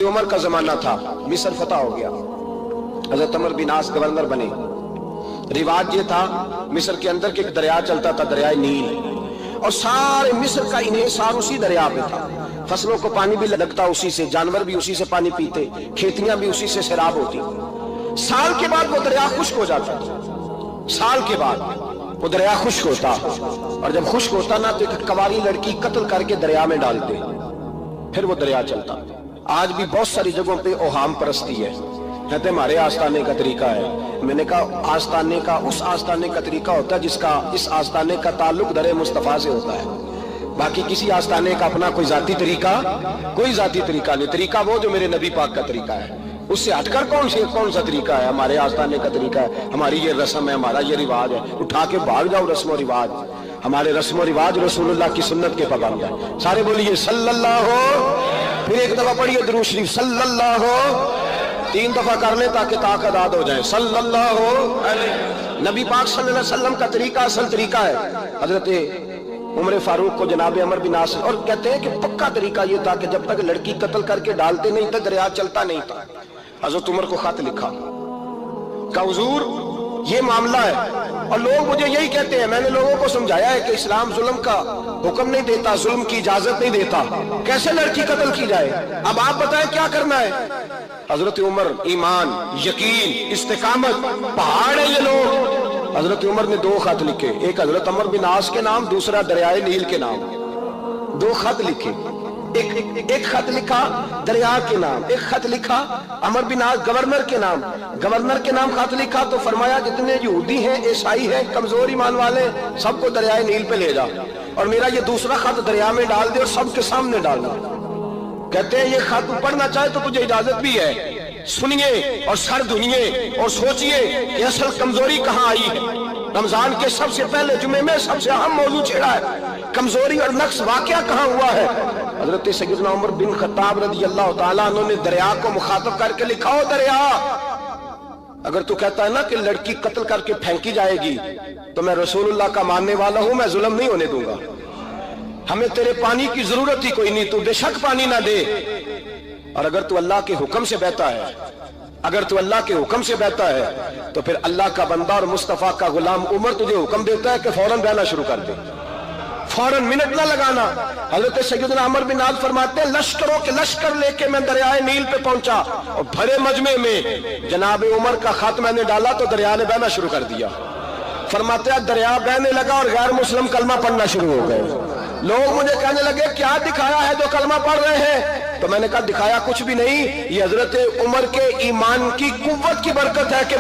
उमर का जमाना था, मिस्र फतह हो गया, हजरत अमर बिन आस गवर्नर बने। रिवाज ये था, मिस्र के अंदर के एक दरिया चलता था, दरिया नील, और सारे मिस्र का इन्हिसार उसी दरिया पे था। फसलों को पानी भी लगता उसी से, जानवर भी उसी से पानी पीते, खेतियां भी उसी से सैराब होती। साल के बाद वो दरिया खुश्क हो जाता, साल के बाद वो दरिया खुश्क होता, और जब खुश्क होता ना तो एक कवारी लड़की कत्ल करके दरिया में डालते, फिर वो दरिया चलता। आज भी बहुत सारी जगहों पे ओहाम परस्ती है, कहते हमारे आस्ताने का तरीका है। मैंने कहा आस्ताने का उस आस्ताने का तरीका होता है जिसका इस आस्ताने का ताल्लुक दरे मुस्तफा से होता है। बाकी किसी आस्ताने का अपना कोई जाती तरीका नहीं। तरीका वो जो मेरे नबी पाक का तरीका है, उससे हटकर कौन सा तरीका है? हमारे आस्ताने का तरीका है, हमारी ये रस्म है, हमारा ये रिवाज है। उठा के भाग जाओ रस्म और रिवाज। हमारे रस्म और रिवाज रसूलुल्लाह की सुन्नत के पाबंद है। सारे बोलिए सल्लल्लाहु, फिर एक दफा पढ़िए दुरूद शरीफ सल्लल्लाहु, 3 दफा कर ले ताकि ताक अदाद हो जाए। सल्लल्लाहु अलैहि नबी पाक सल्लल्लाहु अलैहि वसल्लम का तरीका असल तरीका है। हजरत उमर फारूक को जनाब अमर बिन आस, और कहते हैं कि पक्का तरीका ये था कि जब तक लड़की कत्ल करके डालते नहीं था दरिया चलता नहीं था। हजरत उमर को खत लिखा का हुजूर ये मामला है, और लोग मुझे यही कहते हैं। मैंने लोगों को समझाया है कि इस्लाम जुल्म का हुक्म नहीं देता, जुल्म की इजाजत नहीं देता, कैसे लड़की कत्ल की जाए। अब आप बताएं क्या करना है। हजरत उमर ईमान, यकीन, इस्तिकामत, पहाड़ है ये लोग। हजरत उमर ने 2 खत लिखे, एक हजरत अमर बिन आस के नाम, दूसरा दरियाए नील के नाम। 2 खत लिखे, एक खत लिखा दरिया के नाम, एक खत लिखा अमर बिन आस गवर्नर के नाम। गवर्नर के नाम खत लिखा तो फरमाया जितने यहूदी हैं, ईसाई हैं, कमजोर ईमान वाले, सबको दरियाए नील पे ले जा, और मेरा ये दूसरा खत दरिया में डाल दे और सबके सामने डालना। कहते हैं ये खत पढ़ना चाहे तो तुझे इजाजत भी है, सुनिए और सर धुनिए और सोचिए कि असल कमजोरी कहां आई है। रमजान के सबसे पहले जुमे में सबसे अहम मौजूद छेड़ा है, कमजोरी और नक्स वाकया कहां हुआ है। हजरत सैयदना उमर बिन खत्ताब रज़ियल्लाहु ताला अन्हु ने दरिया को मुखातब करके लिखा, हो दरिया, अगर तू कहता है ना कि लड़की कत्ल करके फेंकी जाएगी तो मैं रसूलुल्लाह का मानने वाला हूं, मैं जुल्म नहीं होने दूंगा। हमें तेरे पानी की जरूरत ही कोई नहीं, तू बेशक पानी ना दे। और अगर तू अल्लाह के हुक्म से बहता है, अगर तू अल्लाह के हुक्म से बहता है तो फिर अल्लाह का बंदा और मुस्तफा का गुलाम उमर तुझे हुक्म देता है कि फौरन बहना शुरू कर दे, फौरन मिनट ना लगाना। हजरत सैयदना उमर बिन आस फरमाते हैं लश्करों के लश्कर लेके मैं दरियाए नील पे पहुंचा, और भरे मजमे में जनाब उमर का खत मैंने डाला तो दरिया ने बहना शुरू कर दिया। फरमाते हैं दरिया बहने लगा और गैर मुस्लिम कलमा पढ़ना शुरू हो गए। लोग मुझे कहने लगे क्या दिखाया है जो कलमा पढ़ रहे हैं? तो मैंने कहा दिखाया कुछ भी नहीं, ये हजरत उमर के ईमान की कुव्वत की बरकत है कि